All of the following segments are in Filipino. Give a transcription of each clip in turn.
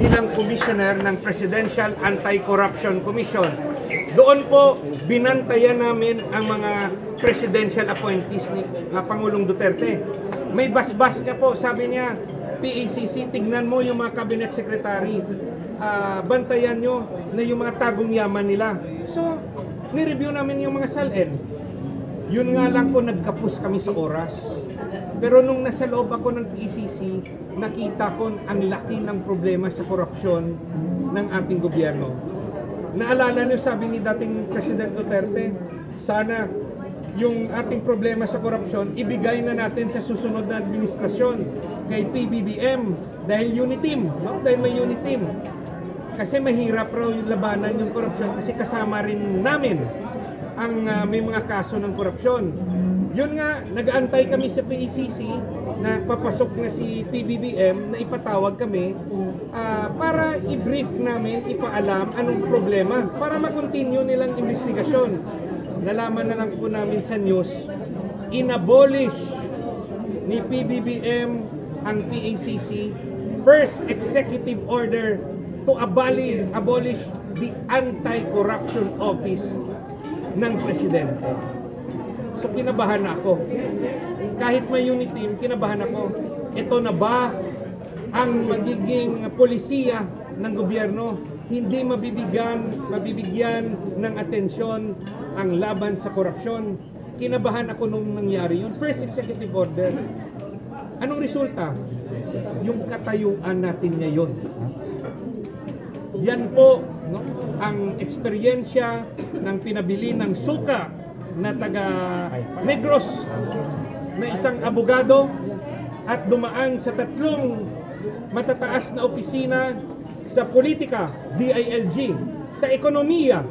bilang commissioner ng Presidential Anti-Corruption Commission. Doon po binantayan namin ang mga presidential appointees ni Pangulong Duterte. May basbas niya po, sabi niya, PACC, tignan mo yung mga cabinet secretary, bantayan nyo na yung mga tagong yaman nila. So, ni-review namin yung mga SALN. Yun nga lang po, nagkapos kami sa oras. Pero nung nasa loob ako ng PACC, nakita ko ang laki ng problema sa korupsyon ng ating gobyerno. Naalala niyo, sabi ni dating President Duterte, sana yung ating problema sa korupsyon, ibigay na natin sa susunod na administrasyon kay PBBM dahil uniteam, no? Dahil may uniteam. Kasi mahirap raw yung labanan yung korupsyon kasi kasama rin namin ang may mga kaso ng korupsyon. Yun nga, nag-aantay kami sa PACC na papasok na si PBBM na ipatawag kami para i-brief namin, ipaalam anong problema para ma-continue nilang investigasyon. Nalaman na lang po namin sa news, inabolish ni PBBM ang PACC, first executive order to abolish the Anti-Corruption Office ng Presidente. So kinabahan ako. Kahit may unit team, kinabahan ako. Ito na ba ang magiging polisiya ng gobyerno? Hindi mabibigyan ng atensyon ang laban sa korupsyon. Kinabahan ako nung nangyari yun. First executive order. Anong resulta? Yung katayuan natin ngayon. Yan po, no, ang eksperyensya ng pinabili ng suka na taga Negros na isang abogado at dumaan sa 3 matataas na opisina sa politika, DILG, sa ekonomiya,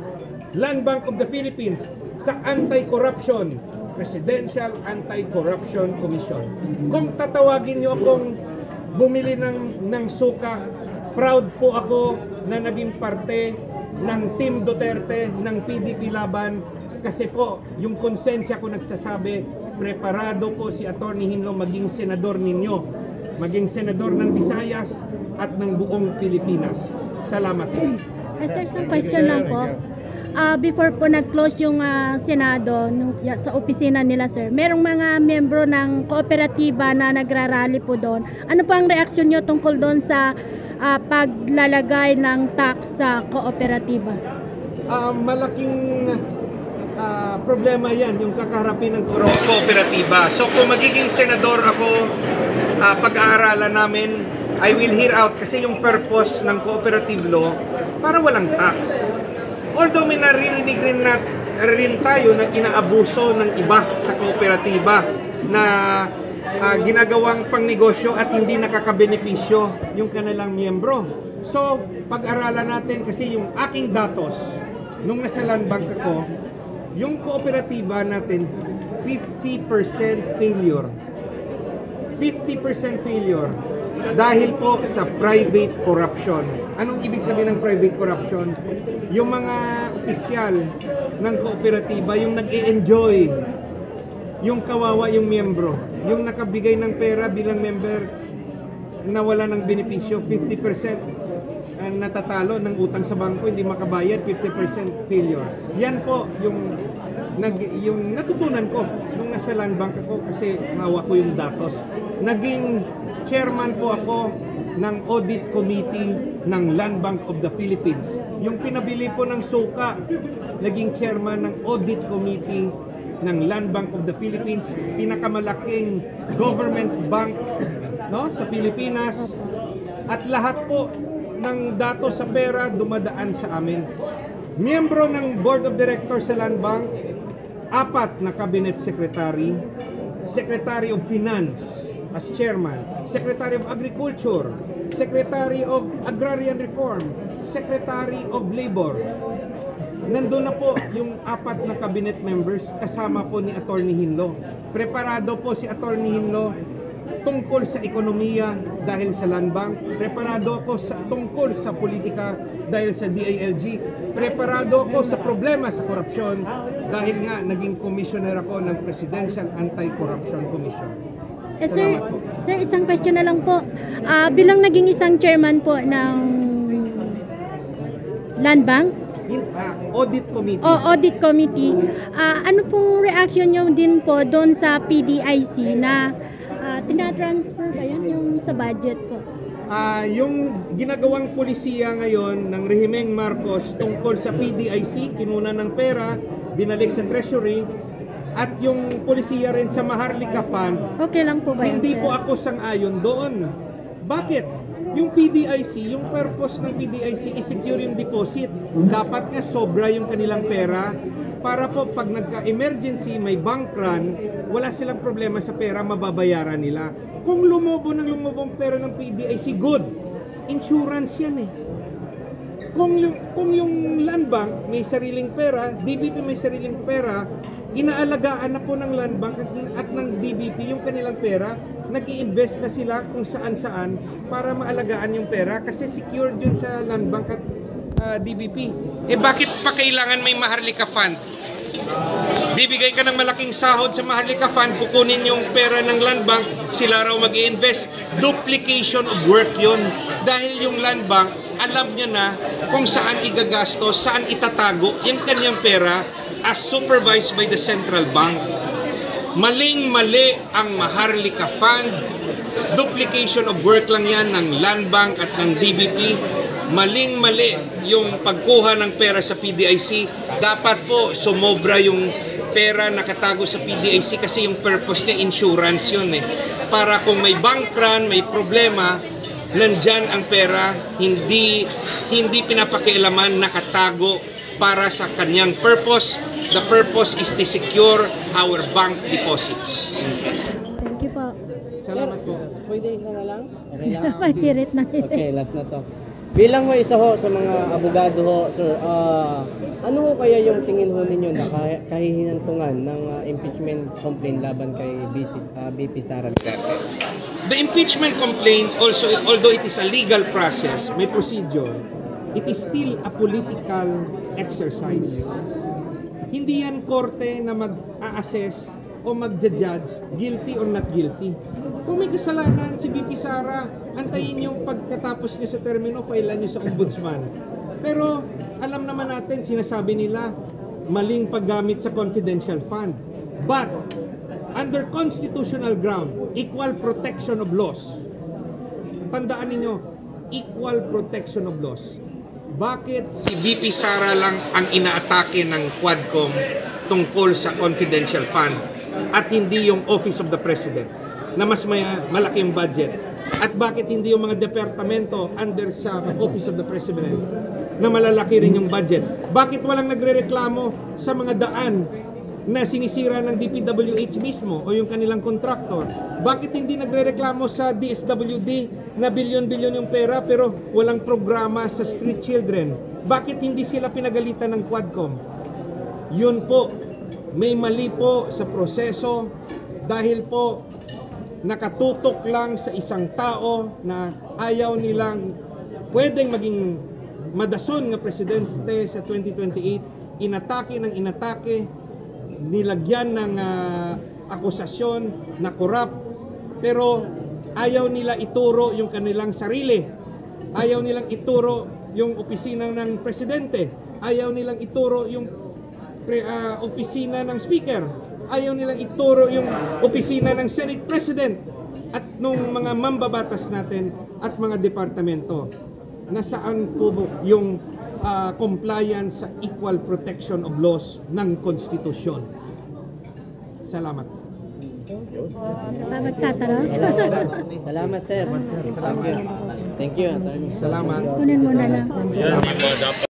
Land Bank of the Philippines, sa Anti-Corruption, Presidential Anti-Corruption Commission. Kung tatawagin niyo akong bumili ng suka, proud po ako na naging parte ng Team Duterte, ng PDP Laban, kasi po yung konsensya ko nagsasabi, preparado po si Atty. Hinlo maging senador ninyo, maging senador ng Visayas at ng buong Pilipinas. Salamat. Sir, some question lang po. Before po nag-close yung Senado sa opisina nila, sir, merong mga membro ng kooperatiba na nagrarally po doon. Ano po ang reaksyon nyo tungkol doon sa paglalagay ng tax sa kooperatiba? Malaking problema yan, yung kakaharapin ng kooperatiba. So kung magiging senador ako, pag-aaralan namin, I will hear out kasi yung purpose ng cooperative law para walang tax. Although may naririnig rin tayo na inaabuso ng iba sa kooperatiba na ginagawang pangnegosyo at hindi nakakabenepisyo yung kanilang miyembro. So, pag-aralan natin kasi yung aking datos, nung nasa land bank ako, yung kooperatiba natin, 50% failure. 50% failure dahil po sa private corruption. Anong ibig sabihin ng private corruption? Yung mga opisyal ng kooperatiba, yung nag-e-enjoy, yung kawawa yung miyembro, yung nakabigay ng pera bilang member, nawala ng benepisyo, 50% natatalo ng utang sa bangko, hindi makabayad, 50% failure. Yan po yung natutunan ko nung nasa land bank ako kasi hawak ko yung datos. Naging chairman po ako ng audit committee ng Land Bank of the Philippines. Yung pinabili po ng suka, naging chairman ng audit committee ng Land Bank of the Philippines, pinakamalaking government bank, no, sa Pilipinas. At lahat po ng datos sa pera dumadaan sa amin. Miyembro ng Board of Directors sa Land Bank, 4 na cabinet secretary, Secretary of Finance as chairman, Secretary of Agriculture, Secretary of Agrarian Reform, Secretary of Labor. Nandun na po yung 4 na cabinet members kasama po ni Atty. Hinlo. Preparado po si Atty. Hinlo tungkol sa ekonomiya dahil sa Land Bank. Preparado ako tungkol sa politika dahil sa DILG. Preparado ako sa problema sa korupsyon dahil nga naging commissioner ako ng Presidential Anti-Corruption Commission. Sir, Salamat po. sir, isang question na lang po. Bilang naging isang chairman po ng Land Bank, Audit Committee. o Audit Committee, ano pong reaction nyo din po doon sa PDIC na tinatransfer ba yun yung sa budget po? Yung ginagawang polisiya ngayon ng Rehimeng Marcos tungkol sa PDIC, kinuna ng pera, binalik sa Treasury, at yung polisiya rin sa Maharlika Fund, Okay lang po ba yun, hindi sir? po ako sang-ayon doon. Bakit? Yung PDIC, yung purpose ng PDIC is secure yung deposit. Dapat nga sobra yung kanilang pera para po pag nagka-emergency, may bank run, wala silang problema sa pera, mababayaran nila. Kung lumobong pera ng PDIC, good. Insurance yan eh. Kung yung Land Bank may sariling pera, DBP may sariling pera, inaalagaan na po ng Land Bank at ng DBP yung kanilang pera, nag-i-invest na sila kung saan-saan para maalagaan yung pera kasi secured yun sa Land Bank at DBP. Eh bakit pa kailangan may Maharlika Fund? Bibigay ka ng malaking sahod sa Maharlika Fund, kukunin yung pera ng Land Bank, sila raw mag-i-invest. Duplication of work yun. Dahil yung Land Bank, alam niya na kung saan igagastos, saan itatago yung kanyang pera as supervised by the central bank. Maling-mali ang Maharlika Fund. Duplication of work lang yan ng Land Bank at ng DBP. Maling-mali yung pagkuha ng pera sa PDIC. Dapat po sumobra yung pera nakatago sa PDIC kasi yung purpose niya insurance yun eh. Para kung may bank run, may problema, nandyan ang pera, hindi pinapakialaman, nakatago para sa kanyang purpose. The purpose is to secure our bank deposits. Thank you po. Salamat po. Pwede isa na lang? Okay lang? Pahirit na Okay, last na to. Bilang ho isa ho sa mga abogado ho, sir, ano ho kaya yung tingin ho ninyo na kahihinantungan ng impeachment complaint laban kay BP Sara Duterte? The impeachment complaint also, although it is a legal process, may procedure, it is still a political exercise. Hindi yan korte na mag-a-assess o mag-judge guilty or not guilty. Kung may kasalanan si BP Sara, antayin yung pagkatapos niya sa termino, failan niyo sa ombudsman. Pero alam naman natin, sinasabi nila, maling paggamit sa confidential fund. But, under constitutional ground, equal protection of laws. Tandaan ninyo, equal protection of laws. Bakit si BP Sara lang ang inaatake ng Quadcom tungkol sa confidential fund at hindi yung Office of the President na mas malaki yung budget? At bakit hindi yung mga departamento under sa Office of the President na malalaki rin yung budget? Bakit walang nagrereklamo sa mga daan na sinisira ng DPWH mismo o yung kanilang kontraktor? Bakit hindi nagrereklamo sa DSWD na bilyon-bilyon yung pera pero walang programa sa street children? Bakit hindi sila pinagalitan ng Quadcom? Yun po, may mali po sa proseso dahil po nakatutok lang sa isang tao na ayaw nilang pwedeng maging madason ng presidente sa 2028, inatake ng inatake, nilagyan ng akusasyon na corrupt, pero ayaw nila ituro yung kanilang sarili, ayaw nilang ituro yung opisina ng presidente, ayaw nilang ituro yung opisina ng speaker, ayaw nilang ituro yung opisina ng Senate President at nung mga mambabatas natin at mga departamento. Nasaan po yung compliance sa equal protection of laws ng konstitusyon? Salamat. Magtatanong? Salamat, sir. Thank you. Attorney. Salamat. Kunin mo na lang. Salamat.